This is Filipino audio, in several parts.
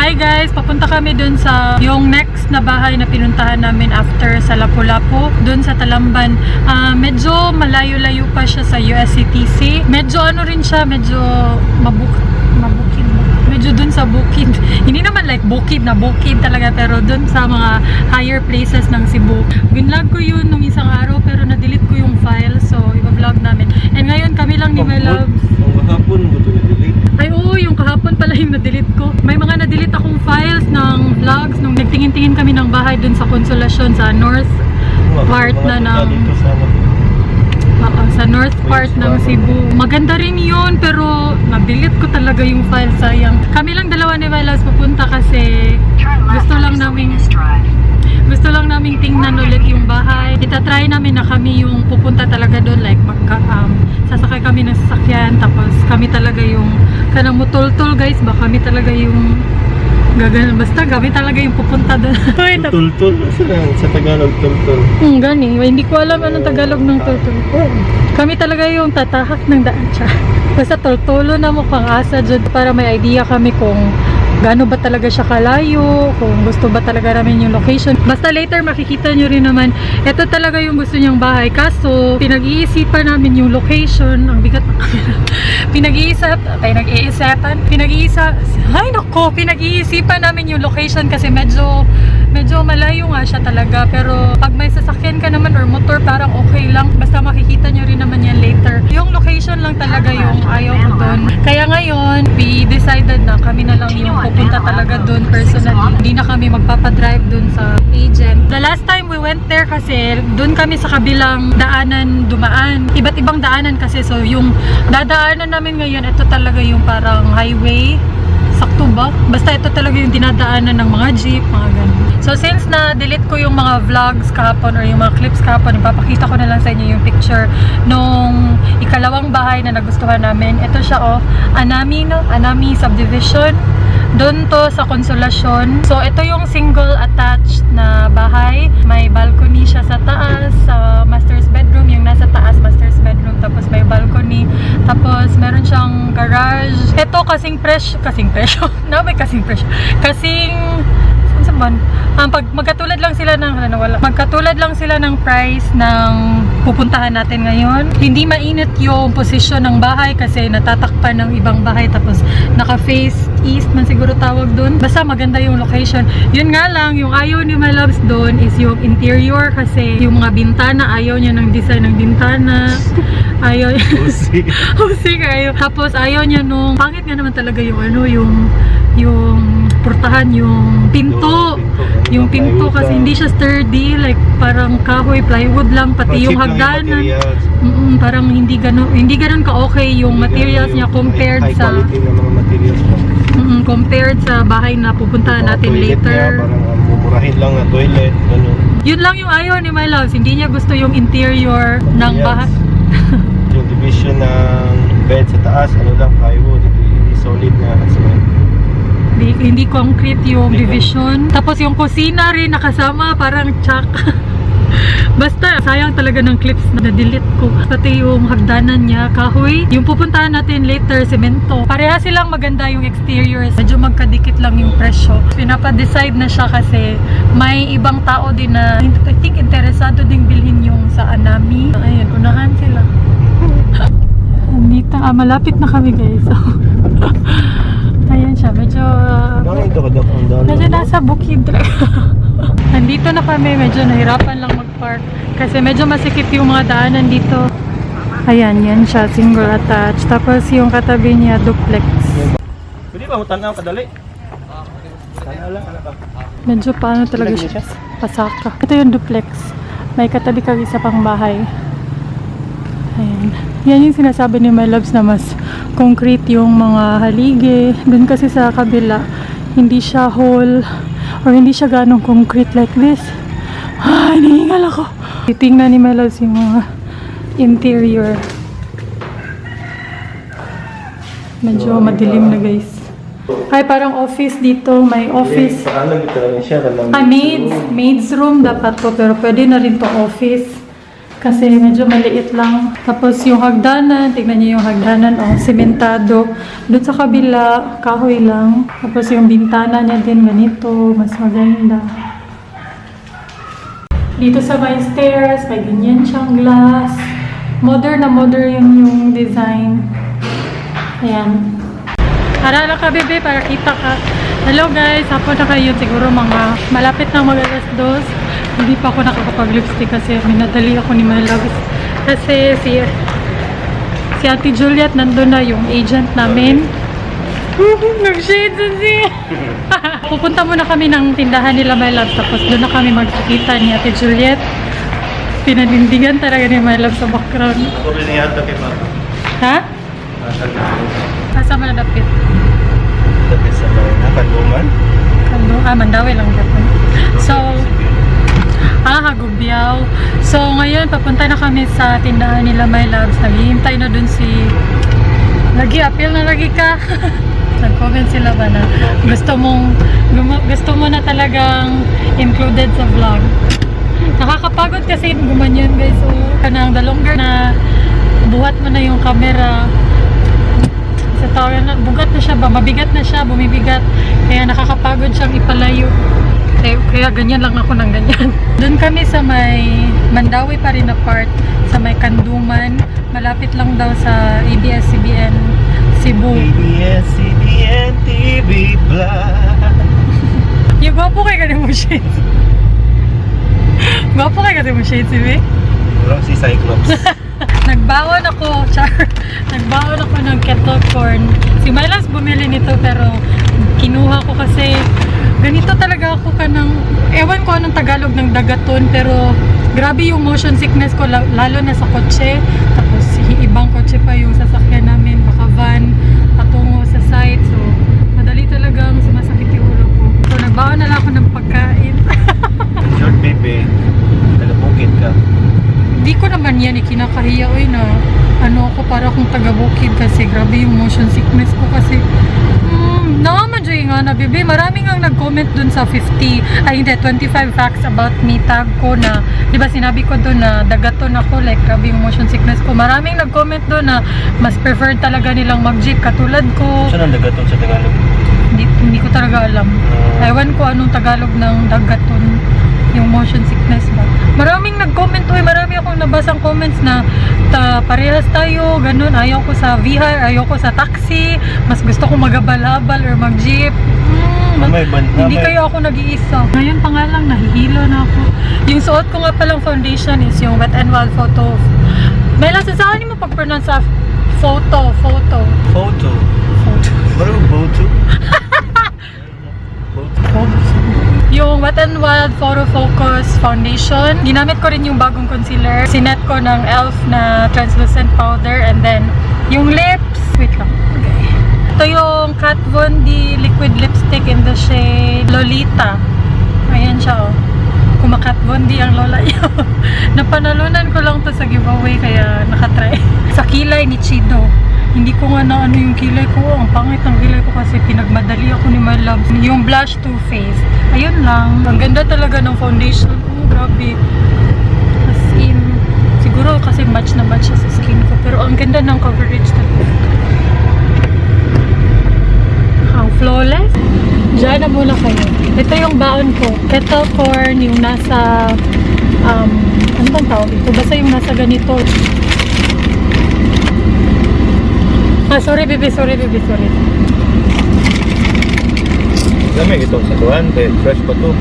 Hi guys, papunta kami dun sa yung next na bahay na pinuntahan namin after sa Lapu-Lapu, dun sa Talamban. Medyo malayo-layo pa siya sa USCTC. Medyo ano rin siya, medyo mabukid. Medyo dun sa bukid. Hindi naman like bukid na bukid talaga, pero dun sa mga higher places ng Cebu. Binlog ko yun nung isang araw pero na-delete ko yung file, so i-vlog namin. And ngayon kami lang ni My Loves. Kahapon mo ito na-delete? Ay oo, yung kahapon pala yung na-delete ko. May mga na-delete akong files ng vlogs nung nagtingin-tingin kami ng bahay dun sa Consolacion sa north part na ng sa north part ng Cebu. Maganda rin yun pero na-delete ko talaga yung file, sayang. Kami lang dalawa ni My Loves pupunta kasi gusto lang naming tingnan ulit yung bahay. Itatry namin na kami yung pupunta talaga doon, like sasakay kami ng sasakyan, tapos kami talaga yung kanang mutultul guys, ba kami talaga yung basta kami talaga yung pupunta doon. Tultul? Sa Tagalog, tultul. Gani. Hindi ko alam anong Tagalog ng tultul. Kami talaga yung tatahak ng daan siya. Basta tultulo na mo pang asa dyan para may idea kami kung gaano ba talaga siya kalayo, kung gusto ba talaga namin yung location. Basta later makikita nyo rin naman, ito talaga yung gusto niyang bahay. Kaso, pinag-iisipan namin yung location. Ang bigat na pinag-iisipan namin yung location kasi medyo malayo nga siya talaga. Pero pag may sasakyan ka naman or motor, parang okay lang. Basta makikita nyo rin naman yan later. Yung location lang talaga yung ayaw ko doon. Kaya ngayon, we decided na kami na lang yung pupunta talaga doon personally. Hindi na kami magpapadrive doon sa agent. The last time we went there kasi doon kami sa kabilang daanan dumaan. Iba't ibang daanan kasi, so yung dadaanan namin ngayon, ito talaga yung parang highway. Sakto ba? Basta ito talaga yung dinadaanan ng mga jeep, mga ganun. So since na-delete ko yung mga vlogs kahapon or yung mga clips kahapon, ipapakita ko na lang sa inyo yung picture nung ikalawang bahay na nagustuhan namin. Ito siya Anami Subdivision. Doon to sa Consolacion. So ito yung single attached na bahay. May balcony siya sa taas, sa master's bedroom, yung nasa taas master's bedroom, tapos may balcony, tapos meron siyang garage. Ito kasing presyo na may kasing pag magkatulad lang sila ng price ng pupuntahan natin ngayon. Hindi mainit yung posisyon ng bahay kasi natatakpan ng ibang bahay, tapos naka-face east man siguro tawag doon. Basta maganda yung location. Yun nga lang, yung ayaw ni My Loves doon is yung interior kasi yung mga bintana, ayaw niya ng design ng bintana. Ayaw Husik ayaw. Tapos ayaw niya nung pangit nga naman talaga yung yung portahan, yung pinto. Yung pinto kasi hindi siya sturdy, like parang kahoy, plywood lang, pati yung hagdanan. Parang hindi ganun ka-okay yung materials niya compared sa compared sa bahay na pupuntahan natin later. Parang mumurahin lang na toilet, ganun. Yun lang yung ayaw ni My Loves, hindi niya gusto yung interior ng bahay. Yung division ng bed sa taas, plywood, hindi solid na cement. Hindi concrete yung division. Tapos yung kusina rin nakasama, parang tsak. Basta sayang talaga ng clips na na-delete ko. Pati yung hagdanan niya, kahoy. Yung pupuntahan natin later, semento. Pareha silang maganda yung exteriors. Medyo magkadikit lang yung presyo. Pinapa-decide na siya kasi may ibang tao din na I think interesado ding bilhin yung sa Anami. Ayun, unahan sila. Dito, malapit na kami guys. Ayan siya, medyo nasa bukid. Nandito na kami, medyo nahirapan lang mag-park kasi medyo masikip yung mga daanan dito. Ayan, yan siya, single attached. Tapos yung katabi niya, duplex. Pwede ba tanaw kadali? Tanaw lang, ano ba? Medyo paano talaga siya? Pasaka. Ito yung duplex. May katabi kag isa pang bahay. Ayan. Yan yung sinasabi ni My Loves na mas concrete yung mga haligi. Doon kasi sa kabila, hindi siya whole or hindi siya ganong concrete like this. Ay, hinihingal ako. Titingnan ni My Loves yung mga interior. Medyo madilim na guys. Ay, parang office dito. May office. Maid's room dapat po. Pero pwede na rin to office. Kasi medyo maliit lang. Tapos yung hagdanan, tignan niyo yung hagdanan, oh, sementado. Doon sa kabila, kahoy lang. Tapos yung bintana niya din ganito, mas maganda. Dito sa may stairs, may ganyan siyang glass. Modern na modern yung design. Ayan. Harala ka, bebe, para kita ka. Hello guys, hapon na kayo. Siguro mga malapit na mag-alas 2. Hindi pa ako nakakapag-lipstick kasi minadali ako ni my loves. Kasi si Ate Juliet nandun na yung agent namin. Nag-shades na siya. Pupunta muna kami ng tindahan nila my loves. Tapos doon na kami magkikita ni Ate Juliet. Pinanindigan talaga ni my loves sa background. Ako rin yata kay Mama. Ha? Asa man nadapit? Tapi sa mga kanduman. Mandawi lang dapat. So, Hagubyaw. So, ngayon, papunta na kami sa tindahan nila, my loves. Naghihintay na dun si... Appeal na lagi ka. Nag-comment sila ba na gusto mo na talagang included sa vlog. Nakakapagod kasi gumanyan guys. So, kanang the longer na buhat mo na yung camera, sa tao na, bugat na siya ba? Mabigat na siya, bumibigat. Kaya nakakapagod siyang ipalayo. Kaya ganyan lang ako ng ganyan. Doon kami sa may Mandawi pa rin na part, sa may Kanduman. Malapit lang daw sa ABS-CBN Cebu. ABS-CBN TV Black. Yung gwapo kayo ka mo shades. Gwapo kayo ka mo shades, Ibi? Parang si Cyclops. Nagbaon ako, Nagbaon ako ng kettle corn. Si Mylas bumili nito pero kinuha ko kasi ganito talaga ako ewan ko anong Tagalog ng dagaton, pero grabe yung motion sickness ko lalo na sa kotse. Tapos ibang kotse pa yung sasakyan namin, baka van patungo sa site. So madali talagang sumasakit yung ulo ko. So nagbaon na lang ako ng pagkain. Short baby. Taga-bukid ka. Hindi ko naman yan ikinakahiya na ako para akong taga-bukid kasi grabe yung motion sickness ko kasi nakamadyoy nga na bebe. Marami nga nag-comment dun sa 25 facts about me tag ko na, di ba sinabi ko dun na dagaton ako, like grabe yung motion sickness ko. Maraming nag-comment dun na mas preferred talaga nilang mag-jeep katulad ko. Saan ang dagaton sa Tagalog? Hindi ko talaga alam. Ewan ko anong Tagalog ng dagaton, yung motion sickness ba. Maraming nag-comment, marami akong nabasang comments na parehas tayo, ganun. Ayaw ko sa VR, ayaw ko sa taxi, mas gusto ko mag-abal-abal or mag-jeep. Hindi kayo ako nag-iisa. Ngayon pa nga lang, nahihilo na ako. Yung suot ko nga palang foundation is yung Wet n Wild Photo. Mela, saan mo pag-pronounce sa photo? Parang photo? Yung Wet n Wild Photo Focus Foundation. Ginamit ko rin yung bagong concealer. Sinet ko ng e.l.f. na translucent powder. And then, yung lips. Wait lang. Okay. Ito yung Kat Von D liquid lipstick in the shade Lolita. Ayan siya, oh. Kumakat Von D ang lola niya. Napanalunan ko lang to sa giveaway, kaya nakatry. Sa kilay ni Chido. Hindi ko nga na yung kilay ko. Ang pangit ng kilay ko kasi pinagmadali ako ni my loves. Yung blush Too Faced. Ayun lang. Ang ganda talaga ng foundation. Oh, grabe. As in, siguro kasi match na match siya sa skin ko. Pero ang ganda ng coverage talaga. Ang flawless. Diyan na muna kayo. Ito yung baon ko. Kettle corn, yung nasa, ano bang tawag ito? Basta yung nasa ganito. Sorry baby. Lamig itong satuan, fresh pa to.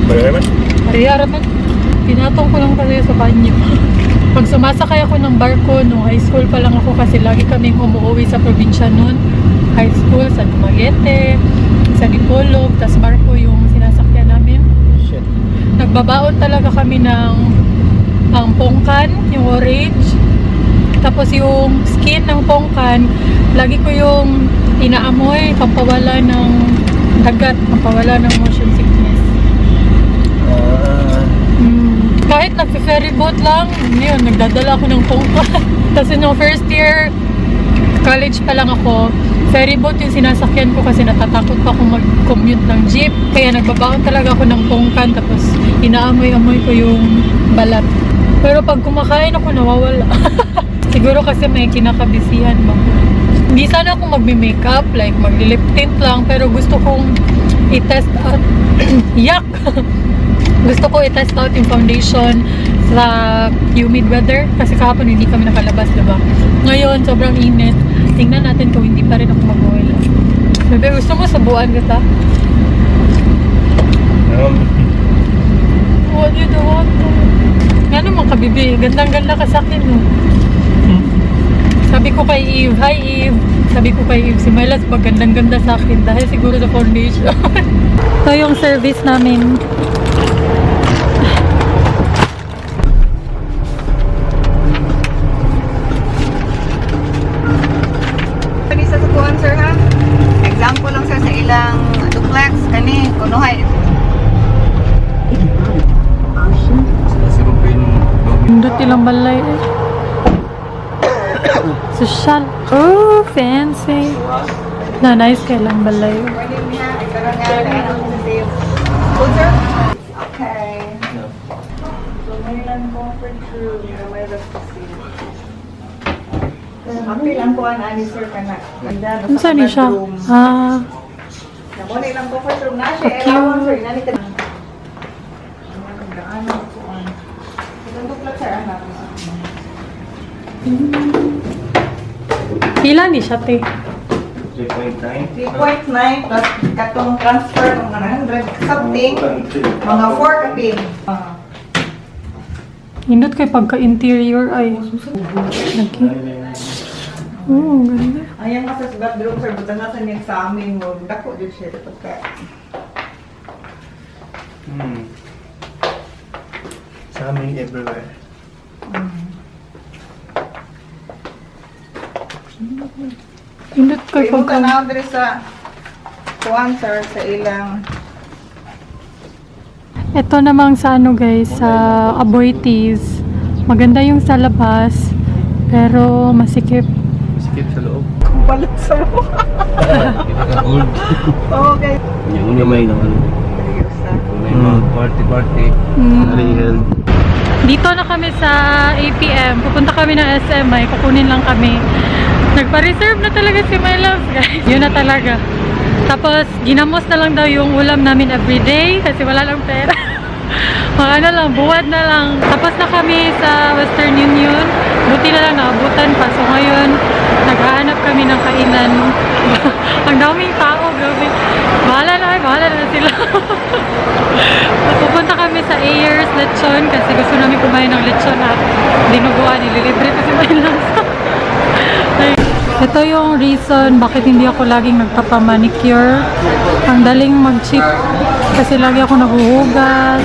Pareharaman. Pinatong ko lang kasi sa banyo. Pag sumasakay ako ng barko, nung high school pa lang ako kasi lagi kaming umuwi sa probinsya noon. High school, sa Dumaguete, sa Dipolog, tas barko yung sinasakyan namin. Shit. Nagbabaon talaga kami ng pongkan, yung orange. Tapos yung skin ng pongkan, lagi ko yung inaamoy, pampawala ng dagat, pampawala ng motion sickness. Kahit nag-ferry boat lang, yun, nagdadala ako ng pongkan. Kasi nung first year, college pa lang ako, ferry boat yung sinasakyan ko kasi natatakot pa akong mag-commute ng jeep. Kaya nagbabaon talaga ako ng tungkan tapos inaamoy-amoy ko yung balat. Pero pag kumakain ako, nawawala. Siguro kasi may kinakabisihan ba. Hindi sana ako magme-makeup, like maglilip tint lang, pero gusto kong i-test out. Yak! Gusto ko i-test out yung foundation sa humid weather kasi kahapon hindi kami nakalabas, diba? Ngayon, sobrang init. Tingnan natin kung hindi pa rin ako mag-oil. Bebe, gusto mo subuan kita? What do you want? Nga naman ka, Bibi. Gandang-ganda ka sa akin, no? Sabi ko kay Eve, hi Eve. Sabi ko kay Eve, si Mylas pag gandang-ganda sa akin dahil siguro sa foundation. Ito yung service namin. Kani sa sukuan sir ha? Example lang sir sa ilang duplex kani kunuhay. Pindot ilang balay eh. Social. Oh, fancy. Na nice kay lang balay. Morning niya, ikaroon nga lang sa save. Good sir? Okay. So may lang comfort room, may receipt. Happy lang po ang ani sir kana. Ano saan niya siya? Ah, Namo ni lang comfort room na siya. Okay. Ewan sir, nani ka. Ano po an? Itong duplex sir anak. pila ni siya, te? 3.9. 3.9 plus katong transfer ng 100 something, mga 4 kapin. Hindot kay pagka-interior ay. Lagi. Oh, ganda. Ayan nga sa bathroom sir, buta na sa niyan sa amin mo. Dako din siya pagka. Sa amin everywhere. Hindot kay Kung pagka... tanaw diri sa kuan sir sa ilang Ito namang sa ano guys, sa Aboitiz. Maganda yung sa labas, pero masikip. Skip sa loob. balat sa mo. Gold. Okay. Yung gamay ng ano. May mga party. Held. Dito na kami sa APM. Pupunta kami ng SMI. Kukunin lang kami. Nagpa-reserve na talaga si My Love, guys. Yun na talaga. Tapos, ginamos na lang daw yung ulam namin everyday kasi wala lang pera. Mga ano lang, buwad na lang. Tapos na kami sa Western Union. Buti na lang naabutan pa. So ngayon, naghahanap kami ng kainan. Ang daming tao, grabe. Bahala na sila. Pupunta kami sa Ayers Lechon kasi gusto namin kumain ng lechon at dinuguan. Ililibre ko si Mylas. Ito yung reason bakit hindi ako laging nagpapamanicure. Ang daling mag-chip kasi lagi ako nahuhugas.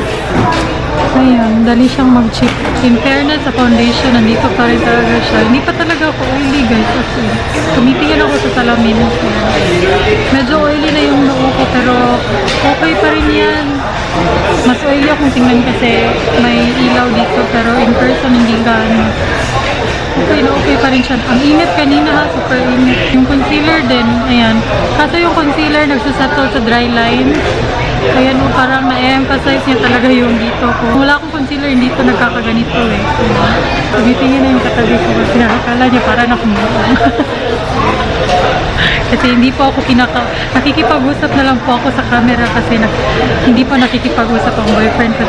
Ayun, dali siyang mag-chip. In fairness, sa foundation, nandito pa rin talaga siya. Hindi pa talaga ako oily, guys. Kasi tumitingin ako sa salamin. Medyo oily na yung noo ko, pero okay pa rin yan. Mas oily akong tingnan kasi may ilaw dito, pero in person, hindi gano'n. Okay pa rin siya. Ang init kanina ha, super init. Yung concealer din, ayan. Kaso yung concealer nagsusettle sa dry lines. Ayan o, parang na-emphasize niya talaga yung dito ko. Wala akong concealer, hindi ito nagkakaganito eh. Tumitingin na yung katabi ko kasi nakakala niya parang nakumulang. Kasi hindi po ako nakikipag-usap na lang po ako sa camera kasi hindi pa nakikipag-usap ang boyfriend ko.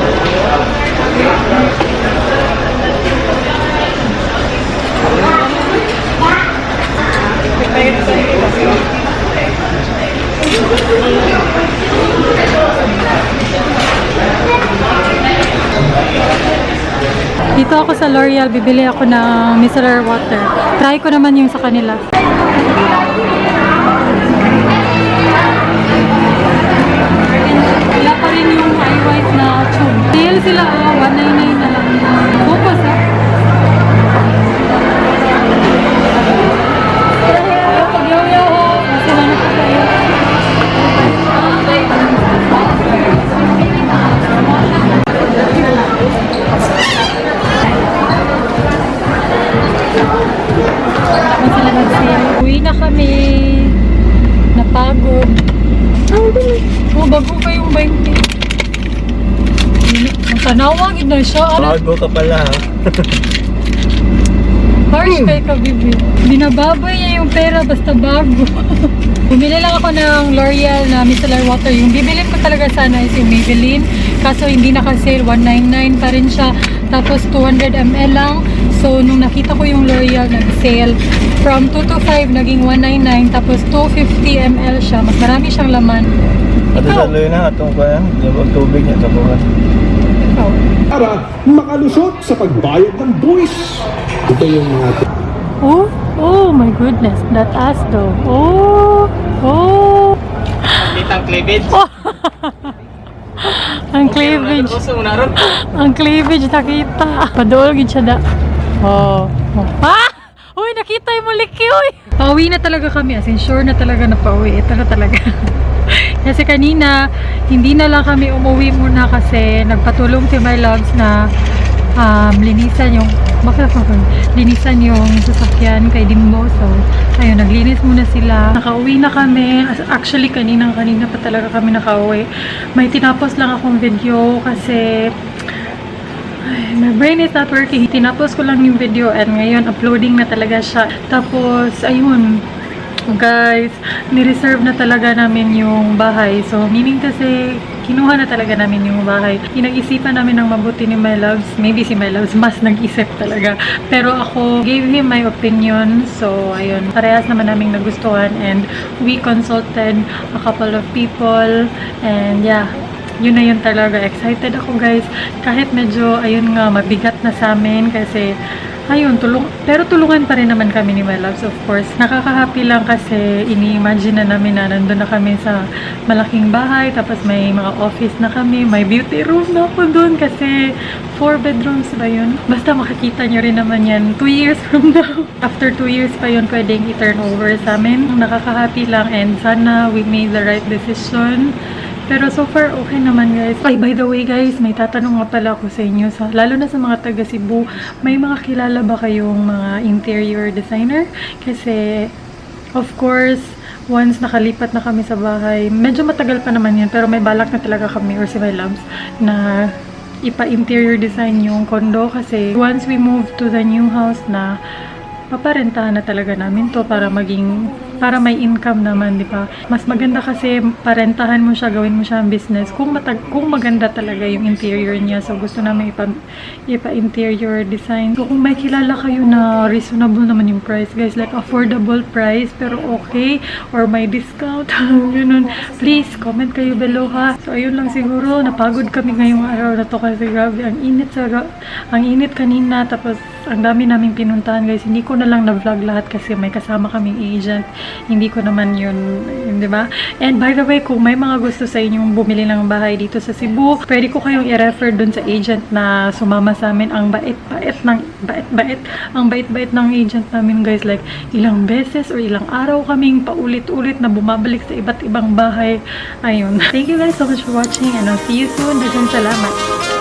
Dito ako sa L'Oreal, bibili ako ng micellar water. Try ko naman yung sa kanila. Wala pa rin yung eye white na tube. Sale sila, 199 na lang. Focus ha. Pag-yaw-yaw ho. Kasi lang na tayo. Uwi na kami. Oh, bago pa yung 20. Ang tanawag, na siya. Bago ka pala ha. Harsh kay ka, bibi. Binababay niya yung pera basta bago. Bumili lang ako ng L'Oreal na micellar water. Yung bibilin ko talaga sana is yung Maybelline. Kaso hindi naka-sale, 199 pa rin siya. Tapos 200 ml lang. So nung nakita ko yung L'Oreal nag-sale, from 225 naging 199. Tapos 250 ml siya. Mas marami siyang laman. At Ikaw? sa na atong kaya, yung tubig niya sa bukas. Ikaw? Para makalusot sa pagbayad ng buwis. Ito yung mga Oh my goodness. That ass though. Oh. Kitang cleavage. Ang cleavage. Ang cleavage nakita. Padool gid siya da. Oh. Ah! Uy, nakita yung muliki, uy. Pauwi na talaga kami. As in, sure na talaga na pauwi. Ito na talaga. Kasi kanina, hindi na lang kami umuwi muna kasi nagpatulong si my loves na linisan yung linisan yung sasakyan kay Dimbo. So, ayun, naglinis muna sila. Nakauwi na kami. Actually, kanina pa talaga kami nakauwi. May tinapos lang akong video kasi my brain is not working. Tinapos ko lang yung video and ngayon uploading na talaga siya. Tapos, ayun, guys, ni-reserve na talaga namin yung bahay. So, meaning kasi, kinuha na talaga namin yung bahay. Pinag-isipan namin ng mabuti ni My Loves. Maybe si My Loves mas nag-isip talaga. Pero ako, gave him my opinion. So, ayun, parehas naman namin nagustuhan. And we consulted a couple of people. And yeah, yun na yun talaga. Excited ako, guys. Kahit medyo, ayun nga, mabigat na sa amin kasi ayun, pero tulungan pa rin naman kami ni My Loves, of course. Nakaka-happy lang kasi ini-imagine na namin na nandun na kami sa malaking bahay, tapos may mga office na kami, may beauty room na ako dun kasi 4 bedrooms ba yun? Basta makikita nyo rin naman yan 2 years from now. After 2 years pa yun pwedeng i-turn over sa amin. Nakaka-happy lang and sana we made the right decision. Pero so far, okay naman, guys. Ay, by the way, guys, may tatanong nga pala ako sa inyo. Lalo na sa mga taga Cebu, may mga kilala ba kayong mga interior designer? Kasi, of course, once nakalipat na kami sa bahay, medyo matagal pa naman yun, pero may balak na talaga kami, or si My Loves, na ipa-interior design yung condo. Kasi, once we move to the new house na paparentahan na talaga namin to para may income naman, di ba? Mas maganda kasi parentahan mo siya, gawin mo siya ang business kung maganda talaga yung interior niya. So gusto namin ipa-interior design. So kung may kilala kayo na reasonable naman yung price, guys, like affordable price pero okay or may discount, ganun, please comment kayo below, ha. So ayun lang siguro, napagod kami ngayong araw na to kasi grabe ang init kanina, tapos ang dami naming pinuntahan, guys. Hindi ko na lang na-vlog lahat kasi may kasama kaming agent. Hindi ko naman yun, di ba? And by the way, kung may mga gusto sa inyong bumili ng bahay dito sa Cebu, pwede ko kayong i-refer dun sa agent na sumama sa amin. Ang bait-bait ng agent namin, guys. Like, ilang beses or ilang araw kaming paulit-ulit na bumabalik sa iba't ibang bahay. Ayun. Thank you guys so much for watching and I'll see you soon. Daghang salamat.